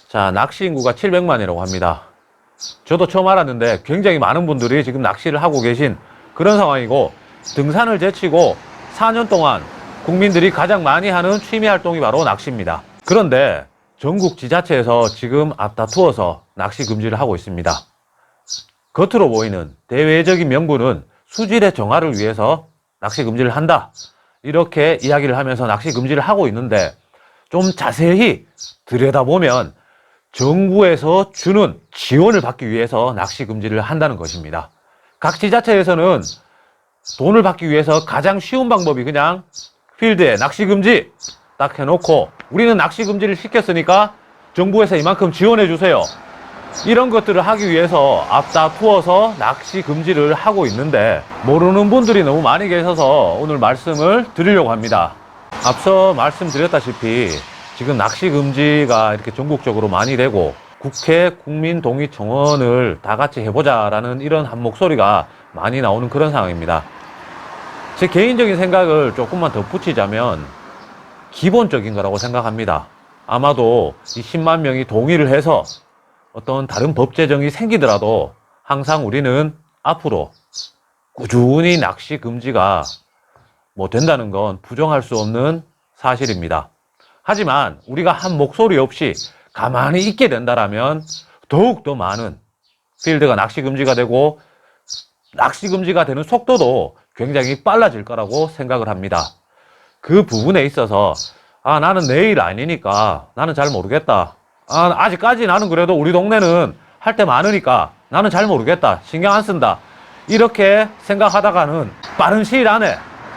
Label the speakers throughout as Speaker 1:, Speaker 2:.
Speaker 1: 자, 낚시 인구가 700만이라고 합니다. 저도 처음 알았는데 굉장히 많은 분들이 지금 낚시를 하고 계신 그런 상황이고, 등산을 제치고 4년 동안 국민들이 가장 많이 하는 취미 활동이 바로 낚시입니다. 그런데 전국 지자체에서 지금 앞다투어서 낚시 금지를 하고 있습니다. 겉으로 보이는 대외적인 명분은 수질의 정화를 위해서 낚시 금지를 한다, 이렇게 이야기를 하면서 낚시 금지를 하고 있는데, 좀 자세히 들여다보면 정부에서 주는 지원을 받기 위해서 낚시 금지를 한다는 것입니다. 각 지자체에서는 돈을 받기 위해서 가장 쉬운 방법이 그냥 필드에 낚시 금지 딱 해놓고, 우리는 낚시 금지를 시켰으니까 정부에서 이만큼 지원해 주세요, 이런 것들을 하기 위해서 앞다투어서 낚시 금지를 하고 있는데, 모르는 분들이 너무 많이 계셔서 오늘 말씀을 드리려고 합니다. 앞서 말씀드렸다시피 지금 낚시 금지가 이렇게 전국적으로 많이 되고, 국회 국민동의청원을 다 같이 해보자라는 이런 한 목소리가 많이 나오는 그런 상황입니다. 제 개인적인 생각을 조금만 덧붙이자면 기본적인 거라고 생각합니다. 아마도 이 10만 명이 동의를 해서 어떤 다른 법 제정이 생기더라도 항상 우리는 앞으로 꾸준히 낚시 금지가 된다는 건 부정할 수 없는 사실입니다. 하지만 우리가 한 목소리 없이 가만히 있게 된다라면 더욱더 많은 필드가 낚시 금지가 되고, 낚시 금지가 되는 속도도 굉장히 빨라질 거라고 생각을 합니다. 그 부분에 있어서 나는 내일 아니니까 나는 잘 모르겠다, 아직까지 나는 그래도 우리 동네는 할 때 많으니까 나는 잘 모르겠다, 신경 안 쓴다, 이렇게 생각하다가는 빠른 시일 안에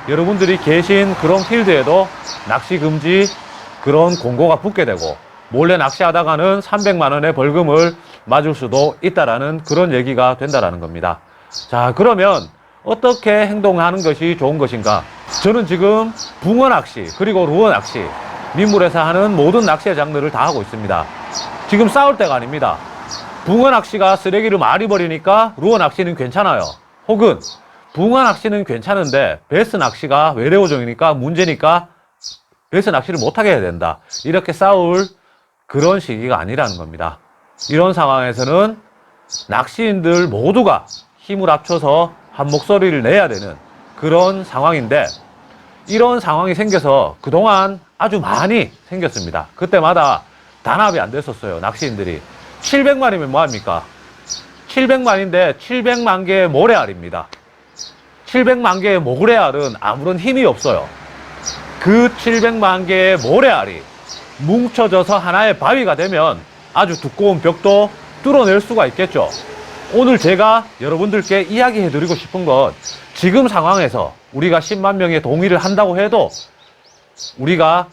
Speaker 1: 여러분들이 계신 그런 필드에도 낚시 금지 그런 공고가 붙게 되고, 몰래 낚시하다가는 300만 원의 벌금을 맞을 수도 있다라는 그런 얘기가 된다라는 겁니다. 자, 그러면 어떻게 행동하는 것이 좋은 것인가? 저는 지금 붕어 낚시 그리고 루어 낚시, 민물에서 하는 모든 낚시의 장르를 다 하고 있습니다. 지금 싸울 때가 아닙니다. 붕어 낚시가 쓰레기를 많이 버리니까 루어 낚시는 괜찮아요. 혹은 붕어 낚시는 괜찮은데 베스 낚시가 외래어종이니까 문제니까 베스 낚시를 못하게 해야 된다, 이렇게 싸울 그런 시기가 아니라는 겁니다. 이런 상황에서는 낚시인들 모두가 힘을 합쳐서 한 목소리를 내야 되는 그런 상황인데, 이런 상황이 생겨서 그동안 아주 많이 생겼습니다. 그때마다 단합이 안 됐었어요. 낚시인들이 700만이면 뭐합니까? 700만인데 700만 개의 모래알입니다. 700만 개의 모래알은 아무런 힘이 없어요. 그 700만 개의 모래알이 뭉쳐져서 하나의 바위가 되면 아주 두꺼운 벽도 뚫어낼 수가 있겠죠. 오늘 제가 여러분들께 이야기해 드리고 싶은 건, 지금 상황에서 우리가 10만 명의 동의를 한다고 해도 우리가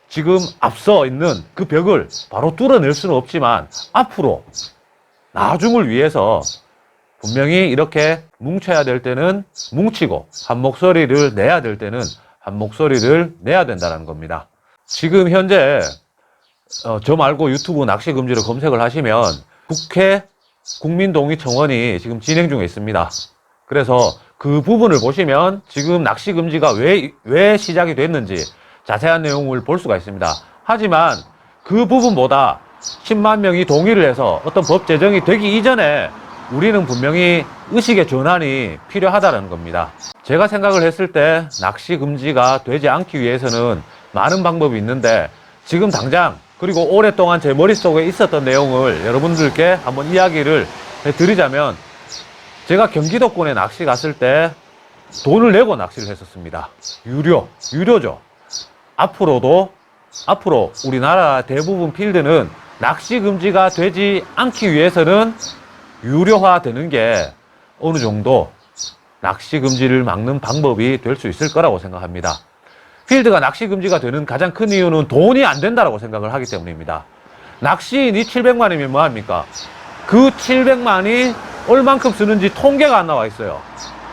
Speaker 1: 지금 앞서 있는 그 벽을 바로 뚫어낼 수는 없지만, 앞으로 나중을 위해서 분명히 이렇게 뭉쳐야 될 때는 뭉치고 한 목소리를 내야 될 때는 한 목소리를 내야 된다는 겁니다. 지금 현재 저 말고 유튜브 낚시 금지를 검색을 하시면 국회 국민동의청원이 지금 진행 중에 있습니다. 그래서 그 부분을 보시면 지금 낚시 금지가 왜 시작이 됐는지 자세한 내용을 볼 수가 있습니다. 하지만 그 부분보다 10만 명이 동의를 해서 어떤 법 제정이 되기 이전에 우리는 분명히 의식의 전환이 필요하다는 겁니다. 제가 생각을 했을 때 낚시 금지가 되지 않기 위해서는 많은 방법이 있는데, 지금 당장 그리고 오랫동안 제 머릿속에 있었던 내용을 여러분들께 한번 이야기를 해드리자면, 제가 경기도권에 낚시 갔을 때 돈을 내고 낚시를 했었습니다. 유료죠. 앞으로 우리나라 대부분 필드는 낚시 금지가 되지 않기 위해서는 유료화 되는 게 어느 정도 낚시 금지를 막는 방법이 될 수 있을 거라고 생각합니다. 필드가 낚시 금지가 되는 가장 큰 이유는 돈이 안 된다고 생각을 하기 때문입니다. 낚시인이 700만이면 뭐합니까? 그 700만이 얼만큼 쓰는지 통계가 안 나와 있어요.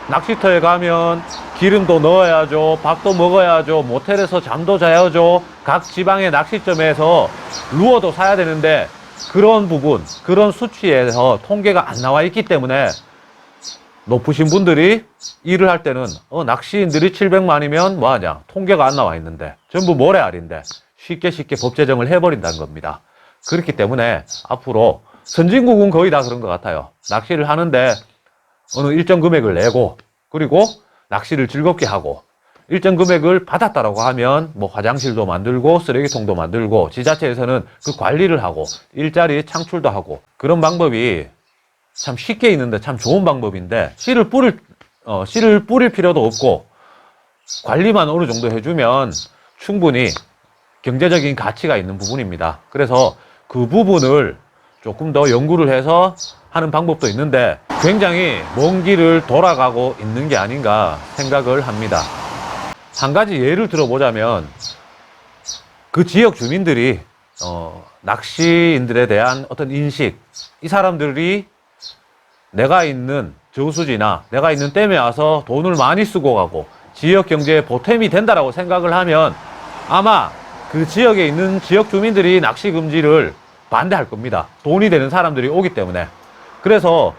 Speaker 1: 낚시터에 가면 기름도 넣어야죠, 밥도 먹어야죠, 모텔에서 잠도 자야죠, 각 지방의 낚시점에서 루어도 사야 되는데, 그런 부분, 그런 수치에서 통계가 안 나와 있기 때문에 높으신 분들이 일을 할 때는 낚시인들이 700만이면 뭐하냐, 통계가 안 나와 있는데 전부 모래알인데 쉽게 법 제정을 해버린다는 겁니다. 그렇기 때문에 앞으로 선진국은 거의 다 그런 것 같아요. 낚시를 하는데 어느 일정 금액을 내고, 그리고 낚시를 즐겁게 하고, 일정 금액을 받았다라고 하면 뭐 화장실도 만들고 쓰레기통도 만들고, 지자체에서는 그 관리를 하고 일자리 창출도 하고, 그런 방법이 참 쉽게 있는데 참 좋은 방법인데, 씨를 뿌릴 필요도 없고 관리만 어느 정도 해주면 충분히 경제적인 가치가 있는 부분입니다. 그래서 그 부분을 조금 더 연구를 해서 하는 방법도 있는데, 굉장히 먼 길을 돌아가고 있는 게 아닌가 생각을 합니다. 한 가지 예를 들어보자면, 그 지역 주민들이 낚시인들에 대한 어떤 인식, 이 사람들이 내가 있는 저수지나 내가 있는 댐에 와서 돈을 많이 쓰고 가고 지역 경제에 보탬이 된다라고 생각을 하면, 아마 그 지역에 있는 지역 주민들이 낚시 금지를 반대할 겁니다. 돈이 되는 사람들이 오기 때문에. 그래서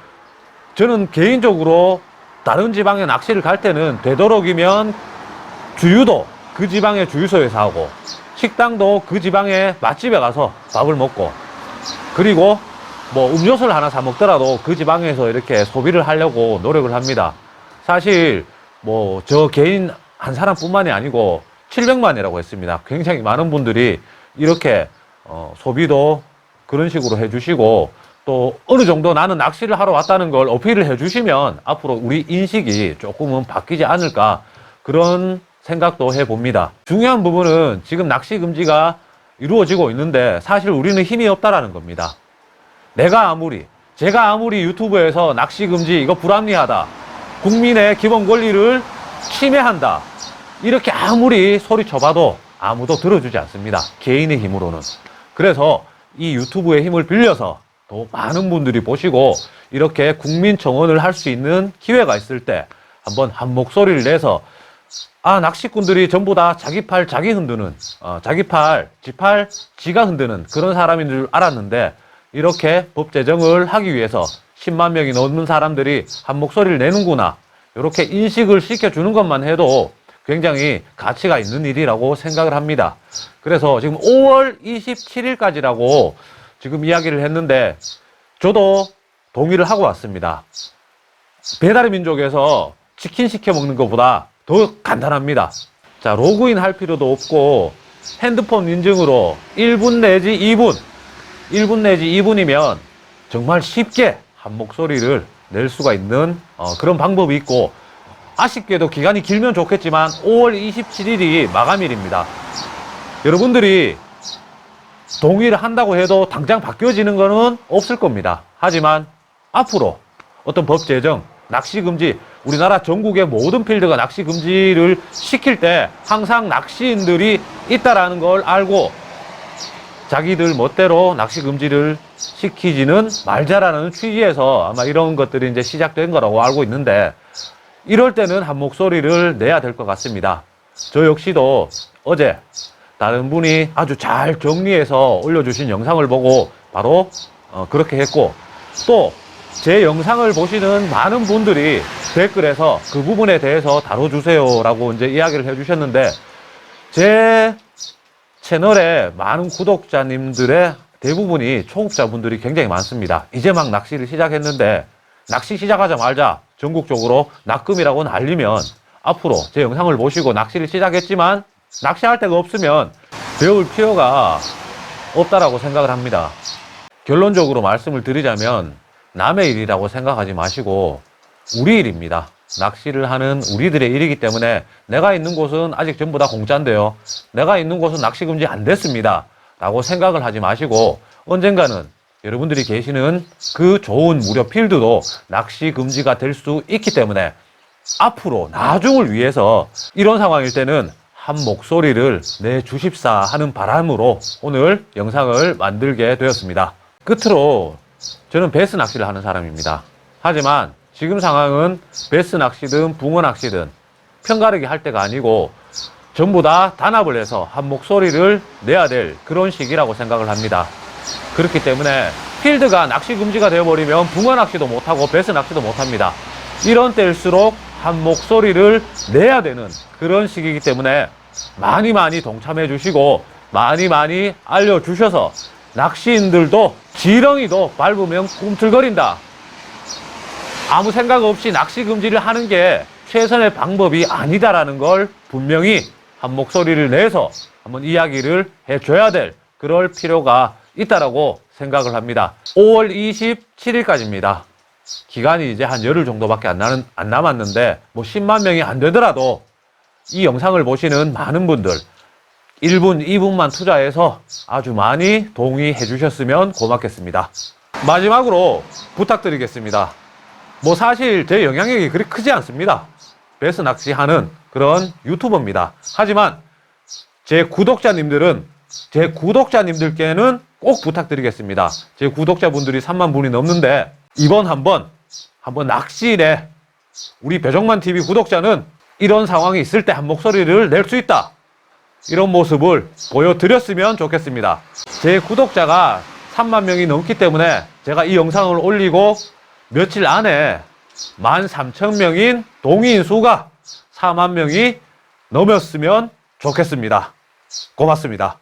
Speaker 1: 저는 개인적으로 다른 지방에 낚시를 갈 때는 되도록이면 주유도 그 지방의 주유소에서 하고, 식당도 그 지방의 맛집에 가서 밥을 먹고, 그리고 뭐 음료수를 하나 사 먹더라도 그 지방에서 이렇게 소비를 하려고 노력을 합니다. 사실 뭐 저 개인 한 사람뿐만이 아니고 700만이라고 했습니다. 굉장히 많은 분들이 이렇게 소비도 그런 식으로 해주시고, 또 어느 정도 나는 낚시를 하러 왔다는 걸 어필을 해주시면 앞으로 우리 인식이 조금은 바뀌지 않을까, 그런 생각도 해봅니다. 중요한 부분은 지금 낚시 금지가 이루어지고 있는데 사실 우리는 힘이 없다라는 겁니다. 제가 아무리 유튜브에서 낚시 금지 이거 불합리하다, 국민의 기본 권리를 침해한다, 이렇게 아무리 소리쳐봐도 아무도 들어주지 않습니다. 개인의 힘으로는. 그래서 이 유튜브의 힘을 빌려서 더 많은 분들이 보시고 이렇게 국민청원을 할 수 있는 기회가 있을 때 한번 한 목소리를 내서, 낚시꾼들이 전부 다 자기 팔 자기 흔드는, 자기 팔, 지팔 지가 흔드는 그런 사람인 줄 알았는데, 이렇게 법 제정을 하기 위해서 10만 명이 넘는 사람들이 한 목소리를 내는구나, 이렇게 인식을 시켜주는 것만 해도 굉장히 가치가 있는 일이라고 생각을 합니다. 그래서 지금 5월 27일까지라고 지금 이야기를 했는데, 저도 동의를 하고 왔습니다. 배달의 민족에서 치킨 시켜 먹는 것보다 더 간단합니다. 자, 로그인 할 필요도 없고 핸드폰 인증으로 1분 내지 2분이면 정말 쉽게 한 목소리를 낼 수가 있는 그런 방법이 있고, 아쉽게도 기간이 길면 좋겠지만 5월 27일이 마감일입니다. 여러분들이 동의를 한다고 해도 당장 바뀌어지는 것은 없을 겁니다. 하지만 앞으로 어떤 법 제정, 낚시 금지, 우리나라 전국의 모든 필드가 낚시 금지를 시킬 때 항상 낚시인들이 있다라는 걸 알고 자기들 멋대로 낚시 금지를 시키지는 말자라는 취지에서 아마 이런 것들이 이제 시작된 거라고 알고 있는데, 이럴 때는 한 목소리를 내야 될 것 같습니다. 저 역시도 어제 다른 분이 아주 잘 정리해서 올려주신 영상을 보고 바로 그렇게 했고, 또 제 영상을 보시는 많은 분들이 댓글에서 그 부분에 대해서 다뤄주세요 라고 이제 이야기를 해주셨는데, 제 채널에 많은 구독자님들의 대부분이 초급자분들이 굉장히 많습니다. 이제 막 낚시를 시작했는데, 낚시 시작하자마자 전국적으로 낚금이라고 날리면 앞으로 제 영상을 보시고 낚시를 시작했지만 낚시할 데가 없으면 배울 필요가 없다라고 생각을 합니다. 결론적으로 말씀을 드리자면 남의 일이라고 생각하지 마시고 우리 일입니다. 낚시를 하는 우리들의 일이기 때문에 내가 있는 곳은 아직 전부 다 공짜인데요, 내가 있는 곳은 낚시 금지 안 됐습니다 라고 생각을 하지 마시고, 언젠가는 여러분들이 계시는 그 좋은 무료 필드도 낚시 금지가 될 수 있기 때문에 앞으로 나중을 위해서 이런 상황일 때는 한 목소리를 내주십사 하는 바람으로 오늘 영상을 만들게 되었습니다. 끝으로 저는 베스 낚시를 하는 사람입니다. 하지만 지금 상황은 베스 낚시든 붕어 낚시든 편가르기 할 때가 아니고 전부 다 단합을 해서 한 목소리를 내야 될 그런 시기라고 생각을 합니다. 그렇기 때문에 필드가 낚시 금지가 되어버리면 붕어 낚시도 못하고 베스 낚시도 못합니다. 이런 때일수록 한 목소리를 내야 되는 그런 시기이기 때문에 많이 동참해 주시고 많이 알려주셔서 낚시인들도 지렁이도 밟으면 꿈틀거린다. 아무 생각 없이 낚시 금지를 하는 게 최선의 방법이 아니다라는 걸 분명히 한 목소리를 내서 한번 이야기를 해줘야 될 그럴 필요가 있다라고 생각을 합니다. 5월 27일까지입니다. 기간이 이제 한 열흘 정도밖에 안 남았는데 뭐 10만 명이 안 되더라도 이 영상을 보시는 많은 분들 1분, 2분만 투자해서 아주 많이 동의해 주셨으면 고맙겠습니다. 마지막으로 부탁드리겠습니다. 뭐 사실 제 영향력이 그리 크지 않습니다. 베스 낚시하는 그런 유튜버입니다. 하지만 제 구독자님들께는 꼭 부탁드리겠습니다. 제 구독자분들이 3만 분이 넘는데 이번 한번 낚시일에 우리 배종만TV 구독자는 이런 상황이 있을 때 한 목소리를 낼 수 있다. 이런 모습을 보여드렸으면 좋겠습니다. 제 구독자가 3만 명이 넘기 때문에 제가 이 영상을 올리고 며칠 안에 13,000명인 동의인 수가 4만 명이 넘었으면 좋겠습니다. 고맙습니다.